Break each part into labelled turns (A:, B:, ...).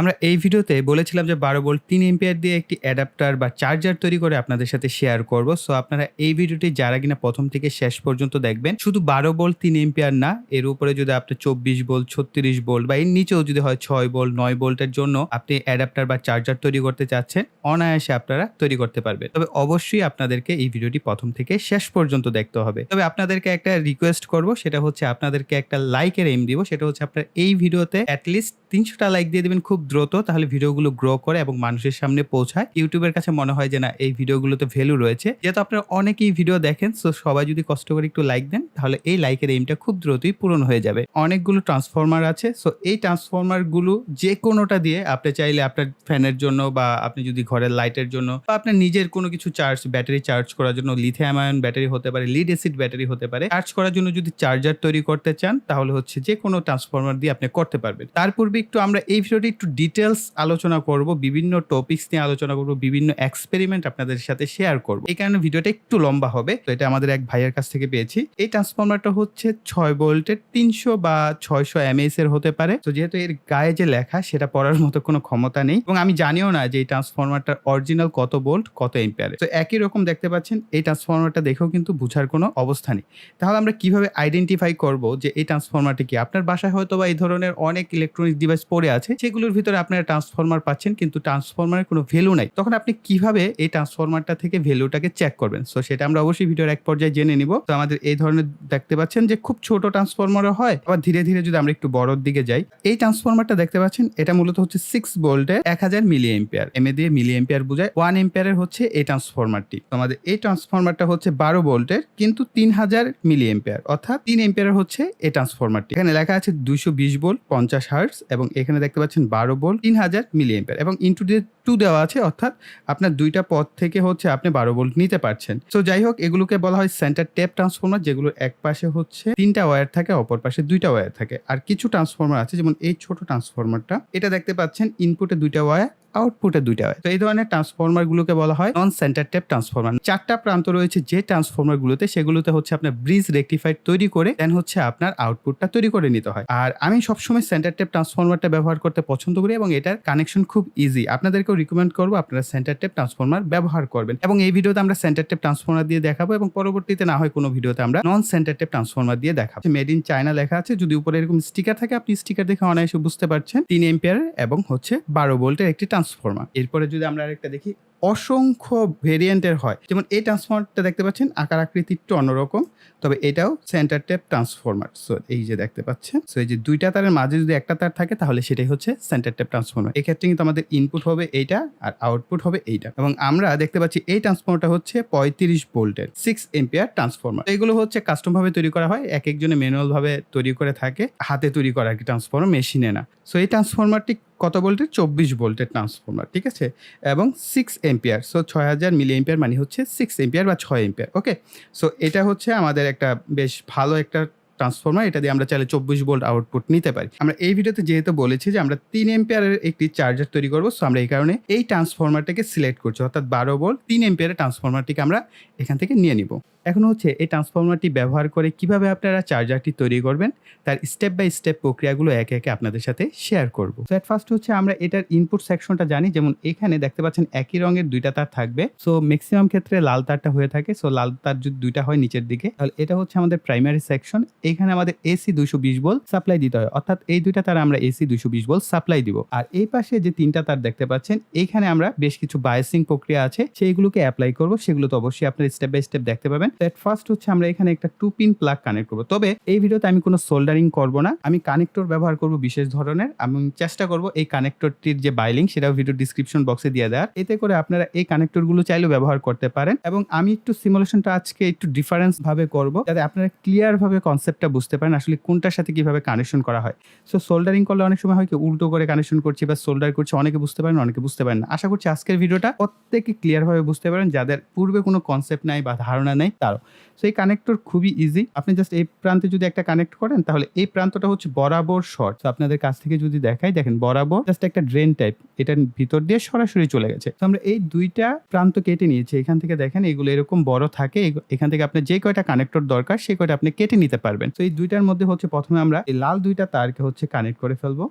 A: আমরা এই ভিডিওতে বলেছিলাম যে 12 ভোল্ট 3 এম্পিয়ার দিয়ে একটি অ্যাডাপ্টার বা চার্জার তৈরি করে আপনাদের সাথে শেয়ার করব। সো আপনারা এই ভিডিওটি যারা কিনা প্রথম থেকে শেষ পর্যন্ত দেখবেন, শুধু 12 ভোল্ট 3 এম্পিয়ার না, এর উপরে যদি আপনি 24 ভোল্ট 36 ভোল্ট বা এর নিচেও যদি হয় 6 ভোল্ট 9 ভোল্টের জন্য আপনি অ্যাডাপ্টার বা চার্জার তৈরি করতে চাচ্ছেন, অনায়াসে আপনারা তৈরি করতে পারবেন। তবে অবশ্যই আপনাদেরকে এই ভিডিওটি প্রথম থেকে শেষ পর্যন্ত দেখতে হবে। তবে আপনাদেরকে একটা রিকোয়েস্ট করব, সেটা হচ্ছে আপনাদেরকে একটা লাইকের এম দিব। সেটা হচ্ছে আপনারা এই ভিডিওতে অ্যাটলিস্ট 300টা লাইক দিয়ে দিবেন খুব দ্রুত, তাহলে ভিডিওগুলো গ্রো করে এবং মানুষের সামনে পৌঁছায়। ইউটিউবের কাছে মনে হয় যে না, এই ভিডিওগুলোতে ভ্যালু রয়েছে। যেহেতু আপনারা অনেকেই ভিডিও দেখেন, সো সবাই যদি কষ্ট করে একটু লাইক দেন, তাহলে এই লাইকের এইমটা খুব দ্রুতই পূরণ হয়ে যাবে। অনেকগুলো ট্রান্সফরমার আছে, সো এই ট্রান্সফরমার গুলো যে কোনোটা দিয়ে আপনি চাইলে আপনার ফ্যানের জন্য বা আপনি যদি ঘরের লাইটের জন্য বা আপনার নিজের কোনো কিছু চার্জ, ব্যাটারি চার্জ করার জন্য, লিথিয়াম আয়ন ব্যাটারি হতে পারে, লিড অ্যাসিড ব্যাটারি হতে পারে, চার্জ করার জন্য যদি চার্জার তৈরি করতে চান, তাহলে হচ্ছে যে কোনো ট্রান্সফরমার দিয়ে আপনি করতে পারবেন। তার পূর্বে একটু আমরা এই ভিডিওটি একটু ডিটেলস আলোচনা করব, বিভিন্ন টপিকস নিয়ে আলোচনা করব, বিভিন্ন এক্সপেরিমেন্ট আপনাদের সাথে শেয়ার করব। এই কারণে ভিডিওটা একটু লম্বা হবে। তো এটা আমাদের এক ভাইয়ের কাছ থেকে পেয়েছি। এই ট্রান্সফরমারটা হচ্ছে 6 ভোল্টের 300 বা 600 এমএএস এর হতে পারে। তো যেহেতু এর গায়ে যে লেখা সেটা পড়ার মতো কোনো ক্ষমতা নেই এবং আমি জানিও না যে এই ট্রান্সফরমারটার অরিজিনাল কত ভোল্ট কত এম্পিয়ার। তো একই রকম দেখতে পাচ্ছেন, এই ট্রান্সফরমারটা দেখেও কিন্তু বোঝার কোনো অবস্থা নেই। তাহলে আমরা কিভাবে আইডেন্টিফাই করব যে এই ট্রান্সফরমারটি কি? আপনার বাসায় হয়তো বা এই ধরনের অনেক ইলেকট্রনিক ডিভাইস পড়ে আছে, সেগুলোর ভিতরে আপনারা ট্রান্সফরমার পাচ্ছেন কিন্তু ট্রান্সফরমারের কোনো ভ্যালু নাই। তখন আপনি কিভাবে এই ট্রান্সফরমারটা থেকে ভ্যালুটাকে চেক করবেন? সো সেটা আমরা অবশ্যই ভিডিওর এক পর্যায়ে জেনে নিব। তো আমাদের এই ধরনের দেখতে পাচ্ছেন যে খুব ছোট ট্রান্সফরমারও হয়, আবার ধীরে ধীরে যদি আমরা একটু বড়র দিকে যাই, এই ট্রান্সফরমারটা দেখতে পাচ্ছেন, এটা মূলত হচ্ছে 6 ভোল্টের 1000 মিলি এম্পিয়ার। এমএ দিয়ে মিলি এম্পিয়ার বোঝায়। 1 এম্পিয়ারের হচ্ছে এই ট্রান্সফরমারটি। তো আমাদের এই ট্রান্সফরমারটা হচ্ছে 12 ভোল্টের কিন্তু 3000 মিলি এম্পিয়ার, অর্থাৎ 3 এম্পিয়ারের হচ্ছে এই ট্রান্সফরমারটি। এখানে লেখা আছে 220 ভোল্ট 50 হার্টজ এবং এখানে দেখতে পাচ্ছেন 12 ভোল্ট 3000 মিলি এম্পিয়ার এবং ইনটু দিয়ে 2 দেওয়া আছে, অর্থাৎ আপনার দুইটা পথ থেকে হচ্ছে আপনি 12 ভোল্ট নিতে পারছেন। তো যাই হোক, এগুলোকে বলা হয় সেন্টার টেপ ট্রান্সফরমার, যেগুলোর এক পাশে হচ্ছে 3টা ওয়্যার থাকে, অপর পাশে 2টা ওয়্যার থাকে। আর কিছু ট্রান্সফরমার আছে, যেমন এই ছোট ট্রান্সফরমারটা, এটা দেখতে পাচ্ছেন ইনপুটে 2টা ওয়্যার, আউটপুটে 2টা ওয়্যার। তো এই ধরনের ট্রান্সফরমার গুলোকে বলা হয় নন সেন্টার টেপ ট্রান্সফরমার। 4টা প্রান্ত রয়েছে যে ট্রান্সফরমার গুলোতে, সেগুলোতে হচ্ছে আপনার ব্রিজ রেকটিফাইড তৈরি করে দেন হচ্ছে আপনার আউটপুটটা তৈরি করে নিতে হয়। আর আমি সবসময় সেন্টার টেপ ট্রান্সফরমারটা ব্যবহার করতে পছন্দ করি এবং এটার কানেকশন খুব ইজি। আপনাদেরকেও রিকমেন্ড করবো আপনারা সেন্টার টেপ ট্রান্সফরমার ব্যবহার করবেন। এবং এই ভিডিওতে আমরা সেন্টার টেপ ট্রান্সফরমার দিয়ে দেখাবো এবং পরবর্তীতে না হয় কোনো ভিডিওতে আমরা নন সেন্টার টেপ ট্রান্সফরমার দিয়ে দেখাবো। মেড ইন চায়না লেখা আছে, যদি উপরে এরকম স্টিকার থাকে আপনি স্টিকার দেখে অনায়াসে বুঝতে পারছেন 3 এম্পিয়ার এবং হচ্ছে 12 ভোল্টের একটি ট্রান্সফরমার। এরপরে যদি আমরা আরেকটা দেখি, অসংখ্য ভেরিয়েন্টের হয়। যেমন এই ট্রান্সফরমারটা দেখতে পাচ্ছেন, আকার আকৃতি একটু অন্যরকম, তবে এটাও সেন্টার টেপ ট্রান্সফরমার। সো এই যে দেখতে পাচ্ছেন, সো এই যে দুইটা তারের মাঝে যদি একটা তার থাকে, তাহলে সেটাই হচ্ছে সেন্টার টেপ ট্রান্সফরমার। এক্ষেত্রে কিন্তু আমাদের ইনপুট হবে এইটা আর আউটপুট হবে এইটা। এবং আমরা দেখতে পাচ্ছি এই ট্রান্সফরমারটা হচ্ছে 35 ভোল্টের 6 এম্পিয়ার ট্রান্সফরমার। এগুলো হচ্ছে কাস্টম ভাবে তৈরি করা হয়, এক একজনে ম্যানুয়াল ভাবে তৈরি করে থাকে, হাতে তৈরি করা আর কি ট্রান্সফরমার, মেশিনে না। সো এই ট্রান্সফরমারটি কত ভোল্টের? 24 ভোল্টের ট্রান্সফরমার, ঠিক আছে, এবং 6 এম্পিয়ার। সো 6000 মিলি এম্পিয়ার মানে হচ্ছে 6 এম্পিয়ার বা 6 এম্পিয়ার। ওকে, সো এটা হচ্ছে আমাদের একটা বেশ ভালো একটা ট্রান্সফরমার। এটা দিয়ে আমরা চাইলে 24 ভোল্ট আউটপুট নিতে পারি। আমরা এই ভিডিওতে যেহেতু বলেছি যে আমরা 3 এম্পিয়ারের একটি চার্জার তৈরি করবো, সো আমরা এই কারণে এই ট্রান্সফরমারটাকে সিলেক্ট করছি, অর্থাৎ 12 ভোল্ট 3 এম্পিয়ারের ট্রান্সফরমারটিকে আমরা এখান থেকে নিয়ে নিব। এখন হচ্ছে এই ট্রান্সফরমারটি ব্যবহার করে কিভাবে আপনারা চার্জারটি তৈরি করবেন তার স্টেপ বাই স্টেপ প্রক্রিয়াগুলো একে একে আপনাদের সাথে শেয়ার করব। তো এট ফার্স্ট হচ্ছে আমরা এটার ইনপুট সেকশনটা জানি। যেমন এখানে দেখতে পাচ্ছেন একই রঙের 2টা তার থাকবে। সো ম্যাক্সিমাম ক্ষেত্রে লাল তারটা হয়ে থাকে। সো লাল তার যদি 2টা হয় নিচের দিকে, তাহলে এটা হচ্ছে আমাদের প্রাইমারি সেকশন। এখানে আমাদের এসি 220 ভোল্ট সাপ্লাই দিতে হয়, অর্থাৎ এই 2টা তার আমরা এসি 220 ভোল্ট সাপ্লাই দিব। আর এই পাশে যে 3টা তার দেখতে পাচ্ছেন, এইখানে আমরা বেশ কিছু বায়াসিং প্রক্রিয়া আছে, সেইগুলোকে অ্যাপ্লাই করব। সেগুলো তো অবশ্যই আপনারা স্টেপ বাই স্টেপ দেখতে পাবেন। এট ফার্স্ট হচ্ছে আমরা এখানে একটা 2 পিন প্লাগ কানেক্ট করব। তবে এই ভিডিওতে আমি কোনো সোল্ডারিং করব না, আমি কানেক্টর ব্যবহার করব বিশেষ ধরনের। আমি চেষ্টা করব এই কানেক্টরটির যে বাইলিং সেটাও ভিডিও ডিসক্রিপশন বক্সে দিয়ে দেওয়ার, এতে করে আপনারা এই কানেক্টরগুলো চাইলেও ব্যবহার করতে পারেন। এবং আমি একটু সিমুলেশনটা আজকে একটু ডিফারেন্স ভাবে করব, যাতে আপনারা ক্লিয়ার ভাবে কনসেপ্টটা বুঝতে পারেন আসলে কোনটার সাথে কিভাবে কানেকশন করা হয়। সো সোল্ডারিং করলে অনেক সময় হয় কি উল্টো করে কানেকশন করছি বা সোল্ডার করছি, অনেকে বুঝতে পারেন অনেকে বুঝতে পারেন না। আশা করছি আজকের ভিডিওটা প্রত্যেকে ক্লিয়ার ভাবে বুঝতে পারেন, যাদের পূর্বে কোনো কনসেপ্ট নাই বা ধারণা নাই তারও। সো এই কানেক্টর খুবই ইজি। আপনি জাস্ট এই প্রান্তে যদি একটা কানেক্ট করেন, তাহলে এই প্রান্তটা হচ্ছে বরাবর শর্ট। তো আপনাদের কাছ থেকে যদি দেখাই, দেখেন বরাবর জাস্ট একটা ড্রেন টাইপ, এটার ভিতর দিয়ে সরাসরি চলে গেছে। তো আমরা এই 2টা প্রান্ত কেটে নিয়েছি। এখান থেকে দেখেন এগুলো এরকম বড় থাকে, এখান থেকে আপনার যে কয়টা কানেক্টর দরকার সেই কয়টা আপনি কেটে নিতে পারবেন। তো এই 2টার মধ্যে হচ্ছে প্রথমে আমরা এই লাল 2টা তারকে হচ্ছে কানেক্ট করে ফেলবো।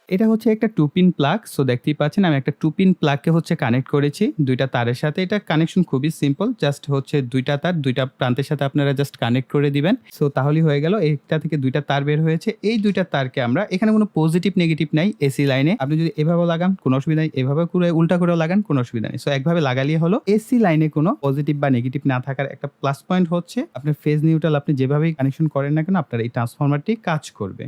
A: এটা হচ্ছে একটা 2 পিন প্লাগ। সো দেখতেই পাচ্ছেন আমি একটা 2 পিন প্লাগকে হচ্ছে কানেক্ট করেছি ২ টা তারের সাথে। এটা কানেকশন খুবই সিম্পল। জাস্ট হচ্ছে ২ টা তার ২ টা প্রান্তের সাথে আপনারা জাস্ট কানেক্ট করে দিবেন। সো তাহলেই হয়ে গেল। এইটা থেকে ২ টা তার বের হয়েছে। এই ২ টা তারকে আমরা এখানে কোনো পজিটিভ নেগেটিভ নাই এসি লাইনে। আপনি যদি এভাবেও লাগান কোনো অসুবিধা নেই। এভাবে করে উল্টা করেও লাগান কোনো অসুবিধা নেই। সো একভাবে লাগালেই হলো। এসি লাইনে কোনো পজিটিভ বা নেগেটিভ না থাকার একটা প্লাস পয়েন্ট হচ্ছে আপনার ফেজ নিউট্রাল আপনি যেভাবেই কানেকশন করেন না কেন আপনার এই ট্রান্সফরমারটি কাজ করবে।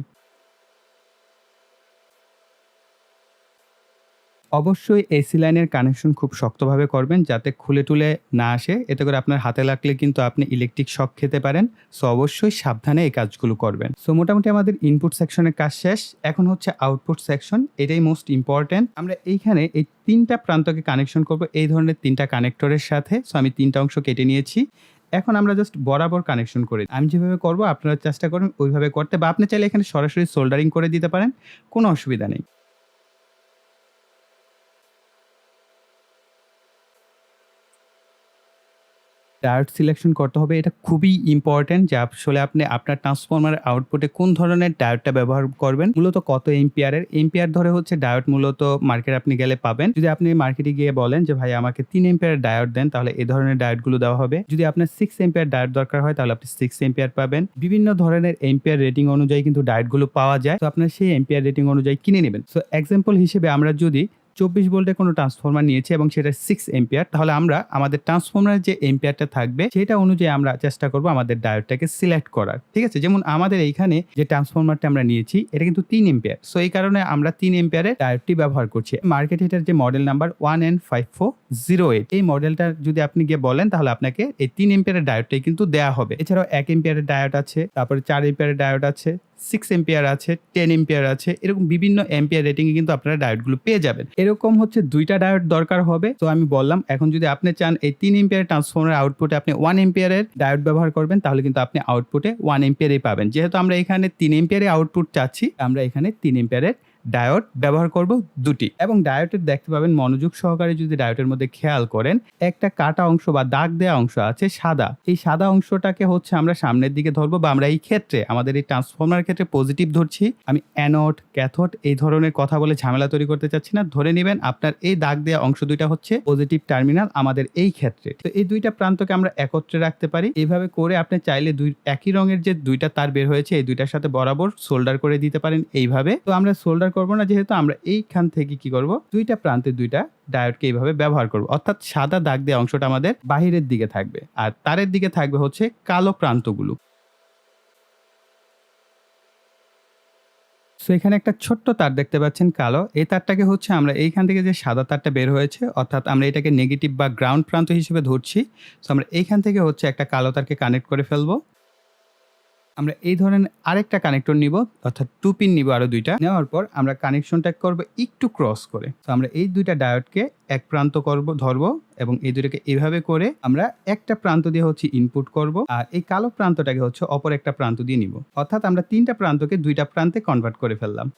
A: অবশ্যই এসি লাইনের কানেকশন খুব শক্তভাবে করবেন যাতে খুলে টুলে না আসে। এতে করে আপনার হাতে লাগলে কিন্তু আপনি ইলেকট্রিক শক খেতে পারেন। সো অবশ্যই সাবধানে এই কাজগুলো করবেন। সো মোটামুটি আমাদের ইনপুট সেকশনের কাজ শেষ। এখন হচ্ছে আউটপুট সেকশন। এটাই মোস্ট ইম্পোর্টেন্ট। আমরা এইখানে এই ৩ টা প্রান্তকে কানেকশন করব এই ধরনের ৩ টা কানেক্টরের সাথে। সো আমি ৩ টা অংশ কেটে নিয়েছি। এখন আমরা জাস্ট বরাবর কানেকশন করি। আমি যেভাবে করব আপনারা চেষ্টা করুন ওইভাবে করতে, বা আপনি চাইলে এখানে সরাসরি সোল্ডারিং করে দিতে পারেন। কোনো অসুবিধা নেই। ডায়োড সিলেকশন করতে হবে। এটা খুবই ইম্পোর্টেন্ট যে আসলে আপনি আপনার ট্রান্সফরমার আউটপুটে কোন ধরনের ডায়োডটা ব্যবহার করবেন। মূলত কত এম্পিয়ারের, এম্পিয়ার ধরে হচ্ছে ডায়োড মূলত মার্কেটে আপনি গেলে পাবেন। যদি আপনি মার্কেটে গিয়ে বলেন যে ভাই আমাকে ৩ এম্পিয়ারের ডায়োড দেন তাহলে এই ধরনের ডায়োডগুলো দেওয়া হবে। যদি আপনার 6 এম্পিয়ার ডায়োড দরকার হয় তাহলে আপনি 6 এম্পিয়ার পাবেন। বিভিন্ন ধরনের এম্পিয়ার রেটিং অনুযায়ী কিন্তু ডায়োডগুলো পাওয়া যায়। তো আপনার সেই এম্পিয়ার রেটিং অনুযায়ী কিনে নেবেন। সো এক্সাম্পল হিসেবে আমরা যদি ২৪ ভোল্টের কোনো ট্রান্সফরমার নিয়েছি এবং সেটা 6 এম্পিয়ার, তাহলে আমরা আমাদের ট্রান্সফরমারের যে এম্পিয়ারটা থাকবে সেটা অনুযায়ী আমরা চেষ্টা করব আমাদের ডায়োডটাকে সিলেক্ট করার। ঠিক আছে? যেমন আমাদের এইখানে যে ট্রান্সফরমারটা আমরা নিয়েছি এটা কিন্তু ৩ এম্পিয়ার। সো এই কারণে আমরা ৩ এম্পিয়ারের ডায়োডটি ব্যবহার করছি। মার্কেটে এটার যে মডেল নাম্বার 1N5408, এই মডেলটা যদি আপনি গিয়ে বলেন তাহলে আপনাকে এই ৩ এম্পিয়ারের ডায়োডটাই কিন্তু দেয়া হবে। এছাড়াও ১ এম্পিয়ারের ডায়োড আছে, তারপরে ৪ এম্পিয়ারের ডায়োড আছে, 6 এম্পিয়ার আছে, 10 এম্পিয়ার আছে। এরকম বিভিন্ন এম্পিয়ার রেটিং এ কিন্তু আপনারা ডায়োডগুলো পেয়ে যাবেন। এরকম হচ্ছে ২ টা ডায়োড দরকার হবে। তো আমি বললাম এখন যদি আপনি চান এই ৩ এম্পিয়ারের ট্রান্সফরমারের আউটপুটে আপনি ১ এম্পিয়ারের ডায়োড ব্যবহার করবেন তাহলে কিন্তু আপনি আউটপুটে ১ এম্পিয়ারই পাবেন। যেহেতু আমরা এখানে ৩ এম্পিয়ারের আউটপুট চাচ্ছি, আমরা এখানে ৩ এম্পিয়ারের ডায়োড ব্যবহার করব ২ টি। এবং ডায়োডের দেখতে পাবেন মনোযোগ সহকারে যদি ডায়োডের মধ্যে খেয়াল করেন একটা কাটা অংশ বা দাগ দেওয়া অংশ আছে সাদা। এই সাদা অংশটাকে হচ্ছে আমরা সামনের দিকে ধরবো, বা আমরা এই ক্ষেত্রে আমাদের এই ট্রান্সফরমারের ক্ষেত্রে পজিটিভ ধরছি। আমি অ্যানোড, ক্যাথোড এই ধরনের কথা বলে ঝামেলা তৈরি করতে চাচ্ছি না। ধরে নিবেন আপনার এই দাগ দেওয়া অংশ দুইটা হচ্ছে পজিটিভ টার্মিনাল আমাদের এই ক্ষেত্রে। তো এই ২ টা প্রান্তকে আমরা একত্রে রাখতে পারি। এভাবে করে আপনি চাইলে একই রঙের যে ২ টা তার বের হয়েছে এই ২ টার সাথে বরাবর সোল্ডার করে দিতে পারেন এইভাবে। তো আমরা সোল্ডার করব না, যেহেতু আমরা এইখান থেকে কি করব ২ টা প্রান্তে ২ টা ডায়োডকে এইভাবে ব্যবহার করব। অর্থাৎ সাদা দাগ দেওয়া অংশটা আমাদের বাহিরের দিকে থাকবে আর তারের দিকে থাকবে হচ্ছে কালো প্রান্তগুলো। সো এখানে একটা ছোট্ট তার দেখতে পাচ্ছেন কালো। এই তারটাকে হচ্ছে আমরা এইখান থেকে যে সাদা তারটা বের হয়েছে অর্থাৎ আমরা এটাকে নেগেটিভ বা গ্রাউন্ড প্রান্ত হিসেবে ধরছি। সো আমরা এইখান থেকে হচ্ছে একটা কালো তারকে কানেক্ট করে ফেলবো। আমরা এই ধরনের আরেকটা কানেক্টর নিব, অর্থাৎ 2 পিন নিব আরো ২ টা। নেওয়ার পর আমরা কানেকশনটা করব একটু ক্রস করে। তো আমরা এই ২ টা ডায়োডকে এক প্রান্ত ধরবো এবং এই ২ টাকে এভাবে করে আমরা একটা প্রান্ত দিয়ে হচ্ছে ইনপুট করব আর এই কালো প্রান্তটাকে হচ্ছে অপর একটা প্রান্ত দিয়ে নিব। অর্থাৎ আমরা ৩ টা প্রান্তকে ২ টা প্রান্তে কনভার্ট করে ফেললাম।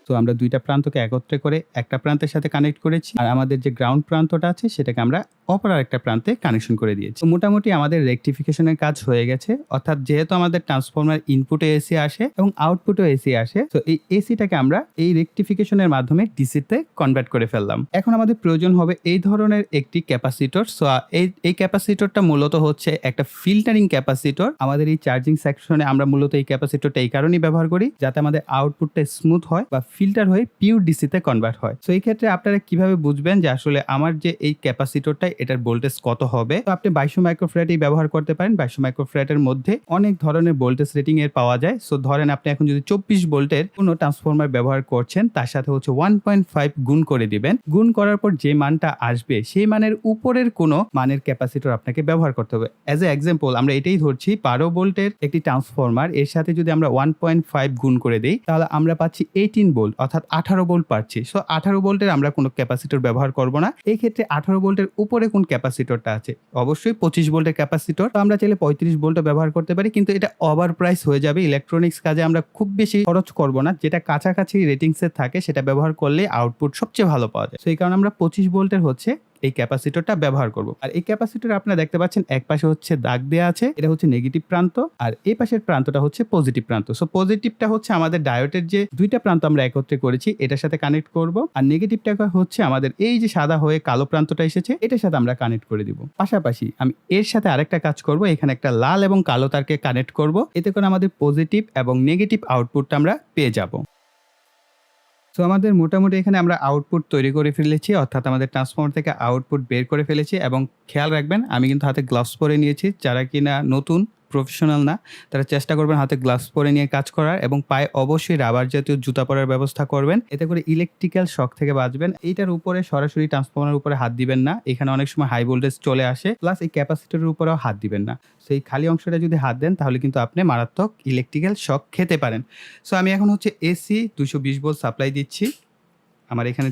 A: তো আমরা ২ টা প্রান্তকে একত্রে করে একটা প্রান্তের সাথে কানেক্ট করেছি আর আমাদের যে গ্রাউন্ড প্রান্তটা আছে সেটাকে আমরা অপর আরেকটা প্রান্তে কানেকশন করে দিয়েছি। তো মোটামুটি আমাদের রেকটিফিকেশনের কাজ হয়ে গেছে। অর্থাৎ যেহেতু আমাদের ট্রান্সফরমার ইনপুটে এসি আসে এবং আউটপুটেও এসি আসে, তো এই এসিটাকে আমরা এই রেকটিফিকেশনের মাধ্যমে ডিসিতে কনভার্ট করে ফেললাম। এখন আমাদের প্রয়োজন হবে এই ধরনের একটি ক্যাপাসিটর। সো এই ক্যাপাসিটরটা মূলত হচ্ছে একটা ফিল্টারিং ক্যাপাসিটর। আমাদের এই চার্জিং সেকশনে আমরা মূলত এই ক্যাপাসিটরটা এই কারণেই ব্যবহার করি যাতে আমাদের আউটপুটটা স্মুথ হয় বা ফিল্টার হয়ে পিওর ডিসিতে কনভার্ট হয়। সো এই ক্ষেত্রে আপনারা কিভাবে বুঝবেন যে আসলে আমার যে এই ক্যাপাসিটরটা এটার ভোল্টেজ কত হবে? তো আপনি 2200 মাইক্রোফ্যারাডই ব্যবহার করতে পারেন। 2200 মাইক্রোফ্যারাডের মধ্যে অনেক ধরনের ভোল্টেজ রেটিং এর পাওয়া যায়। সো ধরেন আপনি এখন যদি 24 ভোল্টের কোনো ট্রান্সফরমার ব্যবহার করছেন তার সাথে হচ্ছে 1.5 গুণ করে দিবেন। গুণ করার পর যে মানটা আসবে সেই মানের উপরের কোনো মানের ক্যাপাসিটর আপনাকে ব্যবহার করতে হবে। অ্যাজ এ এক্সাম্পল আমরা এটাই ধরছি 12 ভোল্টের একটি ট্রান্সফরমার, এর সাথে যদি আমরা 1.5 গুণ করে দেই তাহলে আমরা পাচ্ছি 18 ভোল্ট অর্থাৎ 18 ভোল্ট পাচ্ছি। সো 18 ভোল্টের আমরা কোনো ক্যাপাসিটর ব্যবহার করব না। এই ক্ষেত্রে 18 ভোল্টের উপরে কোন ক্যাপাসিটরটা আছে? অবশ্যই 25 ভোল্টের ক্যাপাসিটর। তো আমরা চাইলে 35 ভোল্টও ব্যবহার করতে পারি, কিন্তু এটা ওভার প্রাইস হয়ে যাবে। ইলেকট্রনিক্স কাজে আমরা খুব বেশি খরচ করব না। যেটা কাছাকাছি রেটিংস এর থাকে সেটা ব্যবহার করলে আউটপুট সবচেয়ে ভালো পাওয়া যায়। সো এই কারণে আমরা 25 ভোল্টের হচ্ছে এই ক্যাপাসিটরটা ব্যবহার করব। আর এই ক্যাপাসিটর আপনারা দেখতে পাচ্ছেন এক পাশে হচ্ছে দাগ দেওয়া আছে, এটা হচ্ছে নেগেটিভ প্রান্ত, আর এই পাশের প্রান্তটা হচ্ছে পজিটিভ প্রান্ত। সো পজিটিভটা হচ্ছে আমাদের ডায়োডের যে দুইটা প্রান্ত আমরা একত্রে করেছি এটার সাথে কানেক্ট করব, আর নেগেটিভটা হচ্ছে আমাদের এই যে সাদা হয়ে কালো প্রান্তটা এসেছে এটার সাথে আমরা কানেক্ট করে দিব। পাশাপাশি আমি এর সাথে আরেকটা কাজ করব, এখানে একটা লাল এবং কালো তারকে কানেক্ট করব, এতে করে আমাদের পজিটিভ এবং নেগেটিভ আউটপুটটা আমরা পেয়ে যাব। সো আমাদের মোটামুটি এখানে আমরা আউটপুট তৈরি করে ফেলেছি, অর্থাৎ আমাদের ট্রান্সফর্মার থেকে আউটপুট বের করে ফেলেছি। এবং খেয়াল রাখবেন আমি কিন্তু হাতে গ্লাভস পরে নিয়েছি, যারা কিনা নতুন প্রফেশনাল না তারা চেষ্টা করবেন হাতে গ্লাভস পরে নিয়ে কাজ করার, এবং পায়ে অবশ্যই রাবার জাতীয় জুতা পরার ব্যবস্থা করবেন, এতে করে ইলেকট্রিক্যাল শক থেকে বাঁচবেন। এইটার উপরে সরাসরি ট্রান্সফর্মারের উপরে হাত দিবেন না, এখানে অনেক সময় হাই ভোল্টেজ চলে আসে, প্লাস এই ক্যাপাসিটরের উপরেও হাত দিবেন না। সেই খালি অংশটা যদি হাত দেন তাহলে কিন্তু আপনি মারাত্মক ইলেকট্রিক্যাল শক খেতে পারেন। সো আমি এখন হচ্ছে এসি 220 ভোল্ট সাপ্লাই দিচ্ছি, আমার এখানে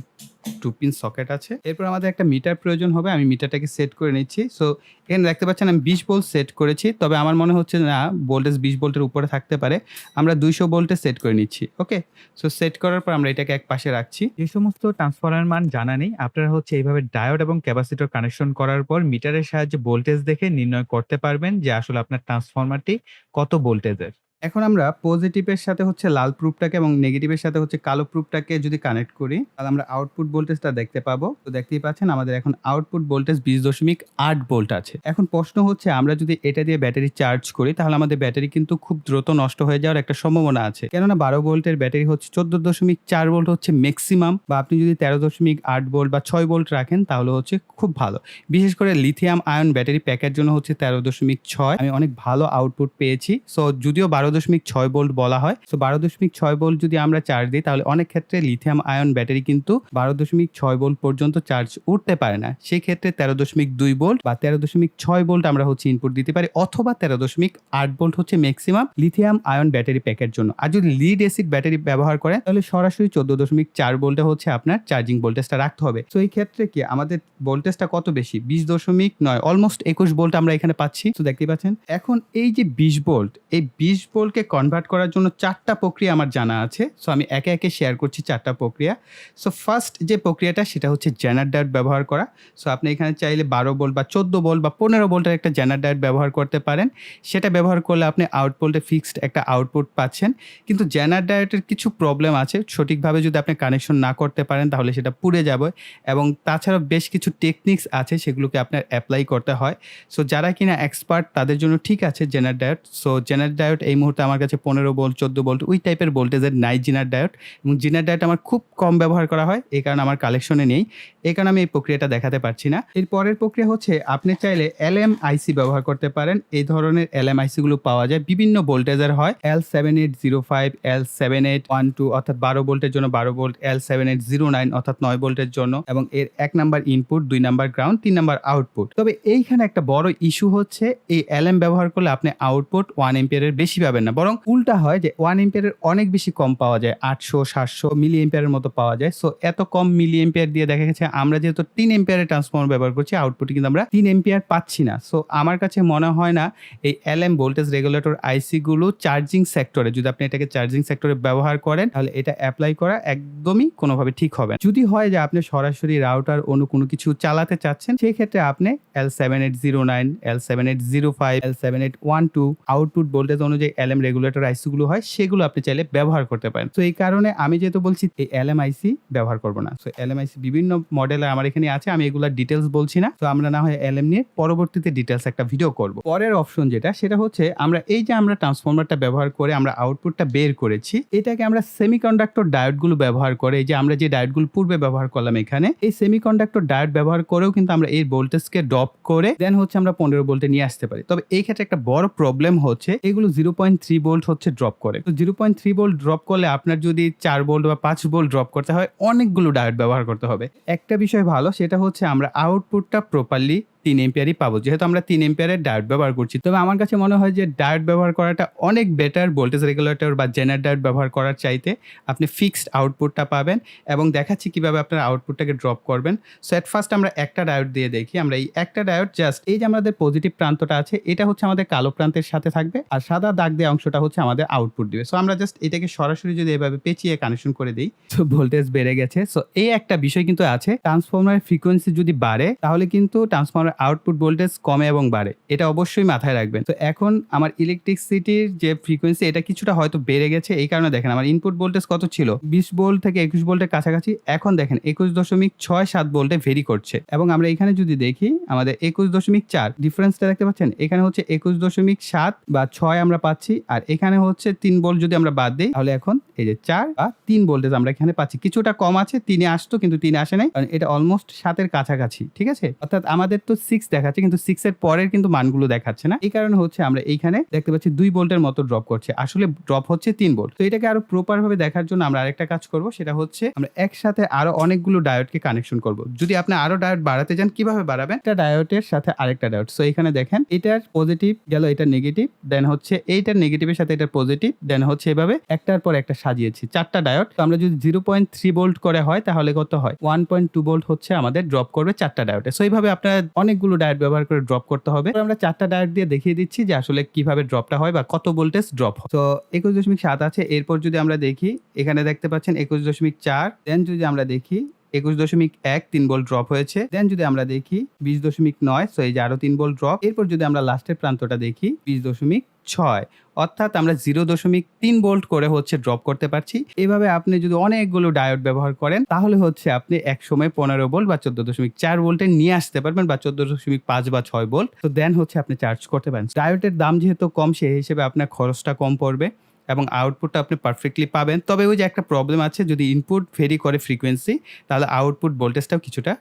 A: 2 পিন সকেট আছে। এরপর আমাদের একটা মিটার প্রয়োজন হবে, আমি মিটারটাকে সেট করে নিচ্ছি। সো এখানে দেখতে পাচ্ছেন আমি 20 ভোল্ট সেট করেছি, তবে আমার মনে হচ্ছে না ভোল্টেজ 20 ভোল্টের উপরে থাকতে পারে, আমরা 200 ভোল্টে সেট করে নিচ্ছি। ওকে, সো সেট করার পর আমরা এটাকে এক পাশে রাখছি।
B: যে সমস্ত ট্রান্সফরমার মান জানা নেই, আপনারা হচ্ছে এইভাবে ডায়োড এবং ক্যাপাসিটর কানেকশন করার পর মিটারের সাহায্যে ভোল্টেজ দেখে নির্ণয় করতে পারবেন যে আসলে আপনার ট্রান্সফরমারটি কত ভোল্টেজের।
A: এখন আমরা পজিটিভের সাথে হচ্ছে লাল প্রুফটাকে এবং নেগেটিভের সাথে হচ্ছে কালো প্রুফটাকে যদি কানেক্ট করি তাহলে আমরা আউটপুট ভোল্টেজটা দেখতে পাবো। তো দেখতেই পাচ্ছেন আমাদের এখন আউটপুট ভোল্টেজ 20.8 ভোল্ট আছে। এখন প্রশ্ন হচ্ছে আমরা যদি এটা দিয়ে ব্যাটারি চার্জ করি তাহলে আমাদের ব্যাটারি কিন্তু খুব দ্রুত নষ্ট হয়ে যাওয়ার একটা সম্ভাবনা আছে, কেননা 12 ভোল্টের ব্যাটারি হচ্ছে 14.4 ভোল্ট হচ্ছে ম্যাক্সিমাম, বা আপনি যদি 13.8 ভোল্ট বা 6 ভোল্ট রাখেন তাহলে হচ্ছে খুব ভালো। বিশেষ করে লিথিয়াম আয়ন ব্যাটারি প্যাকের জন্য হচ্ছে 13.6 আমি অনেক ভালো আউটপুট পেয়েছি। সো যদিও 12.6 ভোল্ট বলা হয়, সো 12.6 ভোল্ট যদি আমরা চার্জ দিই তাহলে অনেক ক্ষেত্রে লিথিয়াম আয়ন ব্যাটারি কিন্তু 12.6 ভোল্ট পর্যন্ত চার্জ উঠতে পারে না। সেই ক্ষেত্রে 13.2 ভোল্ট বা 13.6 ভোল্ট আমরা হচ্ছে ইনপুট দিতে পারি, অথবা 13.8 ভোল্ট হচ্ছে ম্যাক্সিমাম লিথিয়াম আয়ন ব্যাটারি প্যাকের জন্য। আর যদি লিড অ্যাসিড ব্যাটারি ব্যবহার করেন তাহলে সরাসরি 14.4 ভোল্টে হচ্ছে আপনার চার্জিং ভোল্টেজটা রাখতে হবে। সো এই ক্ষেত্রে কি আমাদের ভোল্টেজটা কত বেশি, 20.9 অলমোস্ট 21 ভোল্ট আমরা এখানে পাচ্ছি। তো দেখতে পাচ্ছেন এখন এই যে 20 ভোল্ট, এই 20 ভোল্টকে কনভার্ট করার জন্য 4টা প্রক্রিয়া আমার জানা আছে। সো আমি একে একে শেয়ার করছি 4টা প্রক্রিয়া। সো ফার্স্ট যে প্রক্রিয়াটা সেটা হচ্ছে জেনার ডায়োড ব্যবহার করা। সো আপনি এখানে চাইলে 12 ভোল্ট বা 14 ভোল্ট বা 15 ভোল্টের একটা জেনার ডায়োড ব্যবহার করতে পারেন। সেটা ব্যবহার করলে আপনি আউটপুটে ফিক্সড একটা আউটপুট পাচ্ছেন। কিন্তু জেনার ডায়োডের কিছু প্রবলেম আছে, সঠিকভাবে যদি আপনি কানেকশন না করতে পারেন তাহলে সেটা পুড়ে যাবে, এবং তাছাড়াও বেশ কিছু টেকনিক্স আছে সেগুলোকে আপনার অ্যাপ্লাই করতে হয়। সো যারা কিনা এক্সপার্ট তাদের জন্য ঠিক আছে জেনার ডায়োড। সো জেনার ডায়োড এই মুহূর্তে আমার কাছে 15 ভোল্ট 14 ভোল্ট ওই টাইপের ভোল্টেজের নাই জেনার ডায়োড, এবং জেনার ডায়োড আমার খুব কম ব্যবহার করা হয়, এই কারণে আমার কালেকশনে নেই, এই কারণে আমি এই প্রক্রিয়াটা দেখাতে পারছি না। এর পরের প্রক্রিয়া হচ্ছে আপনি চাইলে LM-IC ব্যবহার করতে পারেন। এই ধরনের LM-IC গুলো পাওয়া যায়, বিভিন্ন ভোল্টেজের হয়, L7805, L7812 অর্থাৎ 12 ভোল্টের জন্য 12 ভোল্ট, L7809 অর্থাৎ 9 ভোল্টের জন্য, এবং এর 1 number input, 2 number ground, 3 number output. তবে এইখানে একটা বড় ইস্যু হচ্ছে এই LM ব্যবহার করলে আপনি আউটপুট 1 এম্পিয়ারের বেশি পাবেন না, বরং উল্টা হয় যে 1 এম্পিয়ারের অনেক বেশি কম পাওয়া যায়, 800-700 মিলি এম্পিয়ারের মতো পাওয়া যায়। সো এত কম মিলি এম্পিয়ার দিয়ে দেখা গেছে আমরা যেহেতু 3 এম্পিয়ারের ট্রান্সফর্মার ব্যবহার করছি আউটপুটে কিন্তু আমরা 3 এম্পিয়ার পাচ্ছি না। সো আমার কাছে মনে হয় না এই LM ভোল্টেজ রেগুলেটর আইসি গুলো চার্জিং সেক্টরে, যদি আপনি এটাকে চার্জিং সেক্টরে ব্যবহার করেন তাহলে এটা অ্যাপ্লাই করা একদমই কোনোভাবে ঠিক হবে না। যদি হয় যে আপনি সরাসরি রাউটার অন্য কোনো কিছু চালাতে চাচ্ছেন সেই ক্ষেত্রে আপনি L7809, L7805, L7812 output voltage অনুযায়ী LM রেগুলেটর আইসি গুলো হয় সেগুলো আপনি চাইলে ব্যবহার করতে পারেন। তো এই কারণে আমি যেহেতু বলছি এই LM-IC ব্যবহার করব না। সো LM-IC বিভিন্ন মডেলের আমার এখানে আছে, আমি এগুলোর ডিটেলস বলছি না। তো আমরা না হয় LM নিয়ে পরবর্তীতে ডিটেলস একটা ভিডিও করব। পরের অপশন যেটা সেটা হচ্ছে আমরা এই যে আমরা ট্রান্সফর্মারটা ব্যবহার করে আমরা আউটপুটটা বের করেছি, এটাকে আমরা সেমিকন্ডাক্টর ডায়োডগুলো ব্যবহার করে, এই যে আমরা যে ডায়োডগুলো পূর্বে ব্যবহার করলাম এখানে, এই সেমিকন্ডাক্টর ডায়োড ব্যবহার করেও কিন্তু আমরা এই ভোল্টেজকে ড্রপ করে দেন হচ্ছে আমরা 15 ভোল্টে নিয়ে আসতে পারি। তবে এই ক্ষেত্রে একটা বড় প্রবলেম হচ্ছে এগুলো 0.3 ভোল্ট হচ্ছে ড্রপ করে। তো 0.3 ভোল্ট ড্রপ করলে আপনার যদি 4 ভোল্ট বা 5 ভোল্ট ড্রপ করতে হয় অনেকগুলো ডায়োড ব্যবহার করতে হবে। একটা বিষয় ভালো সেটা হচ্ছে আমরা আউটপুটটা প্রপারলি 3 এম্পিয়ারই পাবো, যেহেতু আমরা 3 এম্পিয়ারের ডায়োড ব্যবহার করছি। তবে আমার কাছে মনে হয় যে ডায়োড ব্যবহার করাটা অনেক বেটার ভোল্টেজ রেগুলেটর বা জেনার ডায়োড ব্যবহার করার চাইতে। আপনি ফিক্সড আউটপুটটা পাবেন এবং দেখাচ্ছি কিভাবে আপনার আউটপুটটাকে ড্রপ করবেন। সো এট ফার্স্ট আমরা একটা ডায়োড দিয়ে দেখি। আমরা এই একটা ডায়োড জাস্ট এই যে আমাদের পজিটিভ প্রান্তটা আছে, এটা হচ্ছে আমাদের কালো প্রান্তের সাথে থাকবে, আর সাদা দাগ দেওয়া অংশটা হচ্ছে আমাদের আউটপুট দিবে। সো আমরা জাস্ট এটাকে সরাসরি যদি এভাবে পেঁচিয়ে কানেকশন করে দিই, সো ভোল্টেজ বেড়ে গেছে। সো এই একটা বিষয় কিন্তু আছে, ট্রান্সফরমারের ফ্রিকোয়েন্সি যদি বাড়ে তাহলে কিন্তু ট্রান্সফরমারের আউটপুট ভোল্টেজ কমে এবং বাড়ে, এটা অবশ্যই মাথায় রাখবেন। তো এখন আমার ইলেকট্রিসিটির যে ফ্রিকোয়েন্সি এটা কিছুটা হয়তো বেড়ে গেছে, এই কারণে দেখেন আমার ইনপুট ভোল্টেজ কত ছিল 20 ভোল্ট থেকে 21 ভোল্টের কাছাকাছি, এখন দেখেন 21.67 ভোল্টে ভেরি করছে। এবং আমরা এখানে যদি দেখি আমাদের 21.4 ডিফারেন্সটা দেখতে পাচ্ছেন, এখানে হচ্ছে 21.7 বা 6 আমরা পাচ্ছি, আর এখানে হচ্ছে 3 ভোল্ট যদি আমরা বাদ দিই তাহলে এখন এই যে 4 বা 3 ভোল্টেজ আমরা এখানে পাচ্ছি। কিছুটা কম আছে, 3 আসতো কিন্তু 3 আসে নাই, কারণ এটা অলমোস্ট 7 এর কাছাকাছি, ঠিক আছে। অর্থাৎ আমাদের তো 6 দেখাচ্ছে কিন্তু 6 এর পরের কিন্তু মানগুলো দেখাচ্ছে না, এই কারণে হচ্ছে আমরা এইখানে দেখতে পাচ্ছি 2 ভোল্টের মতো ড্রপ করছে, আসলে ড্রপ হচ্ছে 3 ভোল্ট। তো এটাকে আরো প্রপার ভাবে দেখার জন্য আমরা আরেকটা কাজ করব, সেটা হচ্ছে আমরা একসাথে আরো অনেকগুলো ডায়োডকে কানেকশন করব। যদি আপনি আরো ডায়োড বাড়াতে চান কিভাবে বাড়াবেন, একটা ডায়োডের সাথে আরেকটা ডায়োড। সো এখানে দেখেন এটার পজিটিভ গেল, এটা নেগেটিভ, দেন হচ্ছে এইটার নেগেটিভের সাথে এটার পজিটিভ, দেন হচ্ছে এভাবে একটার পর একটা সাজিয়েছি 4টা ডায়োড। তো আমরা যদি 0.3 ভোল্ট করে হয় তাহলে কত হয়, 1.2 ভোল্ট হচ্ছে আমাদের ড্রপ করবে 4টা ডায়োডে। সো এইভাবে আপনার অনেকগুলো ডায়োড ব্যবহার করে ড্রপ করতে হবে। তো আমরা 4টা ডায়োড দিয়ে দেখিয়ে দিচ্ছি যে আসলে কিভাবে ড্রপটা হয় বা কত ভোল্টেজ ড্রপ হয়। তো 21.7 আছে, এরপর যদি আমরা দেখি এখানে দেখতে পাচ্ছেন 21.4, দেন যদি আমরা দেখি 21.1 3 ভোল্ট ড্রপ হয়েছে, দেন যদি আমরা দেখি 20.9, সো এই যে আরো 3 ভোল্ট ড্রপ। এরপর যদি আমরা লাস্টের প্রান্তটা দেখি 20.6, অর্থাৎ আমরা 0.3 ভোল্ট করে হচ্ছে ড্রপ করতে পারছি। এভাবে আপনি যদি অনেকগুলো ডায়োড ব্যবহার করেন তাহলে হচ্ছে আপনি এক সময় 15 ভোল্ট বা 14.4 ভোল্টে নিয়ে আসতে পারবেন, বা 14.5 বা 6 ভোল্ট। তো দেন হচ্ছে আপনি চার্জ করতে পারেন। ডায়োডের দাম যেহেতু কম, সেই হিসেবে আপনার খরচটা কম পড়বে এবং আউটপুটটা আপনি পারফেক্টলি পাবেন। তবে ওই যে একটা প্রবলেম আছে, যদি ইনপুট ভেরি করে ফ্রিকোয়েন্সি তাহলে আউটপুট ভোল্টেজটাও কিছুটা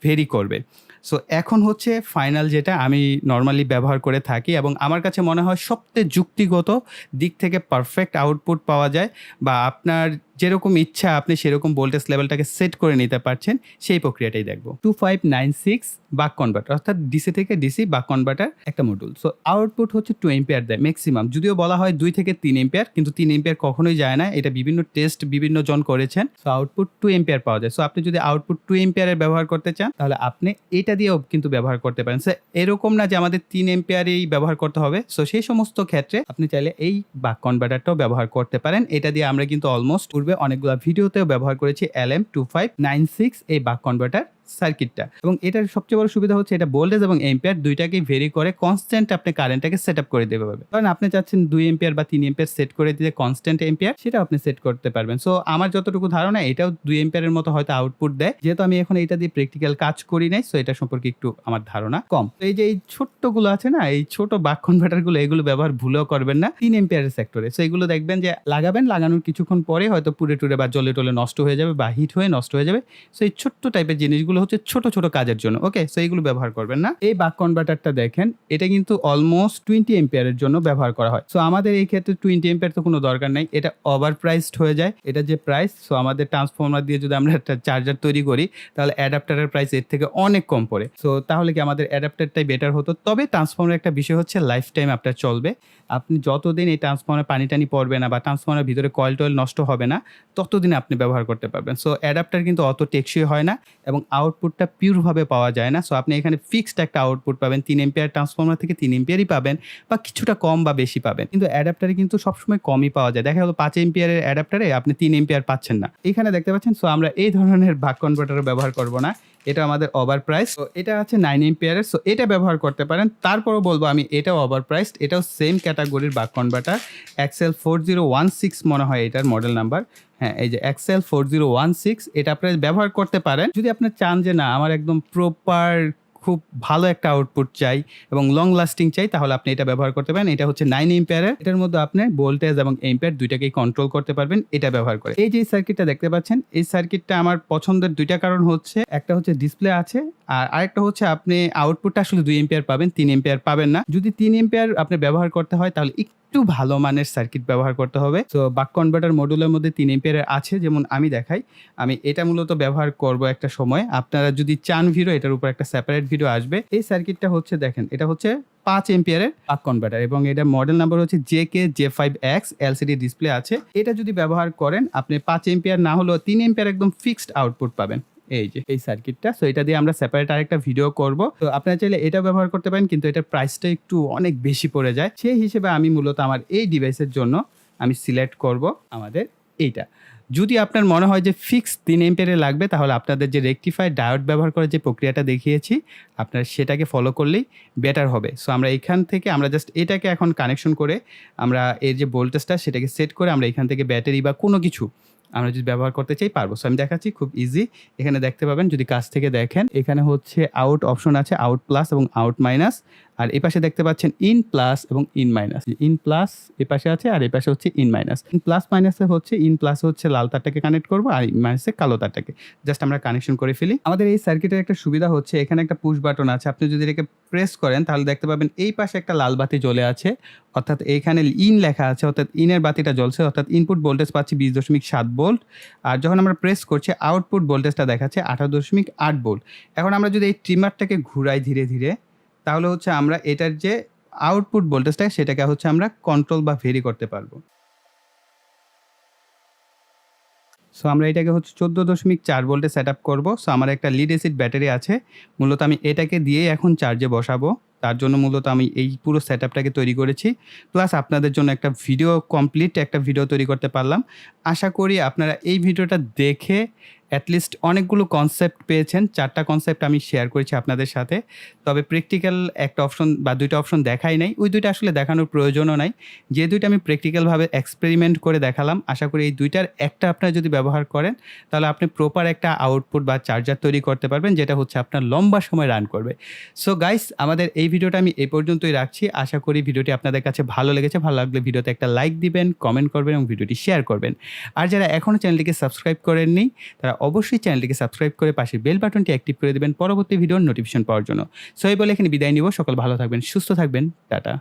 A: ভেরি করবে। সো এখন হচ্ছে ফাইনাল যেটা আমি নরমালি ব্যবহার করে থাকি এবং আমার কাছে মনে হয় সবচেয়ে যুক্তিগত দিক থেকে পারফেক্ট আউটপুট পাওয়া যায়, বা আপনার যেরকম ইচ্ছা আপনি সেরকম ভোল্টেজ লেভেলটাকে সেট করে নিতে পারছেন, সেই প্রক্রিয়াটাই দেখব। 2596 বাক কনভার্টার, অর্থাৎ ডিসি থেকে ডিসি বাক কনভার্টার একটা মডিউল। সো আউটপুট হচ্ছে 2 এম্পিয়ার দেয় ম্যাক্সিমাম, যদিও বলা হয় 2 থেকে 3 এম্পিয়ার, কিন্তু 3 এম্পিয়ার কখনোই যায় না, এটা বিভিন্ন টেস্ট বিভিন্ন জন করেছেন। সো আউটপুট 2 এম্পিয়ার পাওয়া যায়। সো আপনি যদি আউটপুট 2 এম্পিয়ারের ব্যবহার করতে চান তাহলে আপনি এটা দিয়েও কিন্তু ব্যবহার করতে পারেন। সো এরকম না যে আমাদের 3 এম্পিয়ারেই ব্যবহার করতে হবে। সো সেই সমস্ত ক্ষেত্রে আপনি চাইলে এই বাক কনভার্টারটাও ব্যবহার করতে পারেন। এটা দিয়ে আমরা কিন্তু অলমোস্ট পূর্বে অনেকগুলো ভিডিওতেও ব্যবহার করেছি LM2596 এই বাক কনভার্টার সার্কিটটা। এবং এটার সবচেয়ে বড় সুবিধা হচ্ছে এটা ভোল্টেজ এবং এম্পিয়ার দুইটাকেই ভেরি করে কনস্ট্যান্ট আপনি কারেন্টটাকে সেট আপ করে দিতে পারবেন। কারণ আপনি চাচ্ছেন 2 এম্পিয়ার বা 3 এম্পিয়ার সেট করে দিতে কনস্ট্যান্ট এম্পিয়ার, সেটা আপনি সেট করতে পারবেন। সো আমার যতটুকু ধারণা এটাও 2 এম্পিয়ারের মতো হয়তো আউটপুট দেয়, যেহেতু আমি এখন এটা দিয়ে প্র্যাকটিক্যাল কাজ করি নাই, সো এটা সম্পর্কে একটু আমার ধারণা কম। তো এই যে এই ছোট্টগুলো আছে না, এই ছোট বাক কনভার্টারগুলো, এগুলো ব্যবহার ভুলেও করবেন না 3 এম্পিয়ারের সেক্টরে। সো এগুলো দেখবেন যে লাগাবেন, লাগানোর কিছুক্ষণ পরে হয়তো পুড়ে টুরে বা জলে টলে নষ্ট হয়ে যাবে বা হিট হয়ে নষ্ট হয়ে যাবে। সো এই ছোট্ট টাইপের জিনিসগুলো হচ্ছে ছোট ছোট কাজের জন্য, ওকে। সো এইগুলো ব্যবহার করবেন না। এই বাক কনভার্টারটা দেখেন, এটা কিন্তু অলমোস্ট 20 এম্পিয়ারের জন্য ব্যবহার করা হয়। সো আমাদের এই ক্ষেত্রে 20 এম্পিয়ার তো কোনো দরকার নাই, এটা ওভার প্রাইসড হয়ে যায়, এটা যে প্রাইস। সো আমাদের ট্রান্সফরমার দিয়ে যদি আমরা একটা চার্জার তৈরি করি তাহলে অ্যাডাপ্টারের প্রাইস এর থেকে অনেক কম পড়ে। সো তাহলে কি আমাদের অ্যাডাপ্টারটাই বেটার হতো। তবে ট্রান্সফরমারের একটা বিষয় হচ্ছে লাইফ টাইম আপনার চলবে। আপনি যতদিন এই ট্রান্সফরমারে পানি টানি পড়বে না বা ট্রান্সফরমারের ভিতরে কয়েল টয়েল নষ্ট হবে না, ততদিন আপনি ব্যবহার করতে পারবেন। সো অ্যাডাপ্টার কিন্তু অত টেকসই হয় না এবং আউটপুটটা পিওরভাবে পাওয়া যায় না। সো আপনি এখানে ফিক্সড একটা আউটপুট পাবেন, 3 এম্পিয়ার ট্রান্সফরমার থেকে 3 এম্পিয়ারই পাবেন, বা কিছুটা কম বা বেশি পাবেন। কিন্তু অ্যাডাপ্টারে কিন্তু সবসময় কমই পাওয়া যায়। দেখা গেল 5 এম্পিয়ারের অ্যাডাপ্টারে আপনি 3 এম্পিয়ার পাচ্ছেন না, এখানে দেখতে পাচ্ছেন। সো আমরা এই ধরনের বাক কনভার্টার ব্যবহার করব না, এটা আমাদের ওভার প্রাইস। তো এটা আছে 9 এম্পিয়ারের, সো এটা ব্যবহার করতে পারেন। তারপরও বলবো আমি এটাও ওভার প্রাইসড, এটাও সেম ক্যাটাগরির বাক কনভার্টার। XL4016 মনে হয় এটার মডেল নাম্বার। হ্যাঁ, এই যে XL4016, এটা আপনি ব্যবহার করতে পারেন যদি আপনি চান যে না আমার একদম প্রপার খুব ভালো একটা আউটপুট চাই এবং লং লাস্টিং চাই, তাহলে আপনি এটা ব্যবহার করতে পারেন। এটা হচ্ছে 9 এম্পিয়ারের, এটার মধ্যে আপনি ভোল্টেজ এবং এম্পিয়ার দুইটাকেই কন্ট্রোল করতে পারবেন এটা ব্যবহার করে। এই যে সার্কিটটা দেখতে পাচ্ছেন, এই সার্কিটটা আমার পছন্দের দুইটা কারণ হচ্ছে, একটা হচ্ছে ডিসপ্লে আছে, আর আরেকটা হচ্ছে আপনি আউটপুটটা আসলে 2 এম্পিয়ার পাবেন, 3 এম্পিয়ার পাবেন না। যদি 3 এম্পিয়ার আপনি ব্যবহার করতে হয় তাহলে একটু ভালো মানের সার্কিট ব্যবহার করতে হবে। তো বাক কনভার্টার মডিউলের মধ্যে 3 এম্পিয়ারের আছে, যেমন আমি দেখাই। আমি এটা মূলত ব্যবহার করব একটা সময়। আপনারা যদি চান ভিডিও, এটার উপর একটা সেপারেট ভিডিও আসবে। এই সার্কিটটা হচ্ছে দেখেন, এটা হচ্ছে 5 এম্পিয়ারের বাক কনভার্টার এবং এটার মডেল নাম্বার হচ্ছে JK-J5X, এলসিডি ডিসপ্লে আছে। এটা যদি ব্যবহার করেন আপনি 5 এম্পিয়ার না হলেও 3 এম্পিয়ার একদম ফিক্সড আউটপুট পাবেন। এই যে এই সার্কিটটা, সো এটা দিয়ে আমরা সেপারেট আরেকটা ভিডিও করব। তো আপনারা চাইলে এটা ব্যবহার করতে পারেন, কিন্তু এটার প্রাইসটা একটু অনেক বেশি পড়ে যায়। সেই হিসেবে আমি মূলত আমার এই ডিভাইসের জন্য আমি সিলেক্ট করব আমাদের এইটা। যদি আপনার মনে হয় যে ফিক্স 3 এম্পিয়ারে লাগবে, তাহলে আপনাদের যে রেকটিফায়ার ডায়োড ব্যবহার করে যে প্রক্রিয়াটা দেখিয়েছি, আপনারা সেটাকে ফলো করলেই বেটার হবে। সো আমরা এখান থেকে আমরা জাস্ট এটাকে এখন কানেকশন করে আমরা এর যে ভোল্টেজটা সেটাকে সেট করে আমরা এখান থেকে ব্যাটারি বা কোনো কিছু আমরা যদি ব্যবহার করতে চাই পারবো। সো আমি দেখাচ্ছি, খুব ইজি। এখানে দেখতে পাবেন যদি কাছ থেকে দেখেন, এখানে হচ্ছে আউট অপশন আছে, আউট প্লাস এবং আউট মাইনাস। আর এই পাশে দেখতে পাচ্ছেন ইন প্লাস এবং ইন মাইনাস। ইন প্লাস এই পাশে আছে আর এই পাশে হচ্ছে ইন মাইনাস। ইন প্লাস মাইনাসে হচ্ছে, ইন প্লাস হচ্ছে লাল তারটাকে কানেক্ট করবো আর ইন মাইনাসে কালো তারটাকে জাস্ট আমরা কানেকশন করে ফেলি। আমাদের এই সার্কিটের একটা সুবিধা হচ্ছে এখানে একটা পুশ বাটন আছে। আপনি যদি এটাকে প্রেস করেন তাহলে দেখতে পাবেন এই পাশে একটা লাল বাতি জ্বলে আছে, অর্থাৎ এইখানে ইন লেখা আছে, অর্থাৎ ইনের বাতিটা জ্বলছে, অর্থাৎ ইনপুট ভোল্টেজ পাচ্ছি 20.7 ভোল্ট। আর যখন আমরা প্রেস করছি আউটপুট ভোল্টেজটা দেখাচ্ছে 18.8 ভোল্ট। এখন আমরা যদি এই ট্রিমারটাকে ঘুরাই ধীরে ধীরে, তাহলে হচ্ছে আমরা এটার যে আউটপুট ভোল্টেজটা সেটাকে হচ্ছে আমরা কন্ট্রোল বা ভেরি করতে পারবো। সো আমরা এটাকে হচ্ছে 14.4 ভোল্টে সেট আপ করবো। সো আমার একটা লিড অ্যাসিড ব্যাটারি আছে, মূলত আমি এটাকে দিয়েই এখন চার্জে বসাবো। তার জন্য মূলত আমি এই পুরো সেট আপটাকে তৈরি করেছি, প্লাস আপনাদের জন্য একটা ভিডিও, কমপ্লিট একটা ভিডিও তৈরি করতে পারলাম। আশা করি আপনারা এই ভিডিওটা দেখে অ্যাটলিস্ট অনেকগুলো কনসেপ্ট পেয়েছেন। 4টা কনসেপ্ট আমি শেয়ার করেছি আপনাদের সাথে, তবে প্র্যাকটিক্যাল একটা অপশন বা 2টা অপশন দেখাই নাই। ওই 2টা আসলে দেখানোর প্রয়োজনও নাই। যে 2টা আমি প্র্যাকটিক্যালভাবে এক্সপেরিমেন্ট করে দেখালাম, আশা করি এই 2টার একটা আপনারা যদি ব্যবহার করেন তাহলে আপনি প্রপার একটা আউটপুট বা চার্জার তৈরি করতে পারবেন, যেটা হচ্ছে আপনার লম্বা সময় রান করবে। সো গাইস, আমাদের এই ভিডিওটা আমি এই পর্যন্তই রাখছি। আশা করি ভিডিওটি আপনাদের কাছে ভালো লেগেছে। ভালো লাগলে ভিডিওতে একটা লাইক দিবেন, কমেন্ট করবেন এবং ভিডিওটি শেয়ার করবেন। আর যারা এখনও চ্যানেলটিকে সাবস্ক্রাইব করেননি, তারা অবশ্যই চ্যানেলটিকে সাবস্ক্রাইব করে পাশে বেল বাটনটি অ্যাক্টিভ করে দেবেন পরবর্তী ভিডিওর নোটিফিকেশন পাওয়ার জন্য। সো এই বলে এখানে বিদায় নিব। সকল ভালো থাকবেন, সুস্থ থাকবেন, টাটা।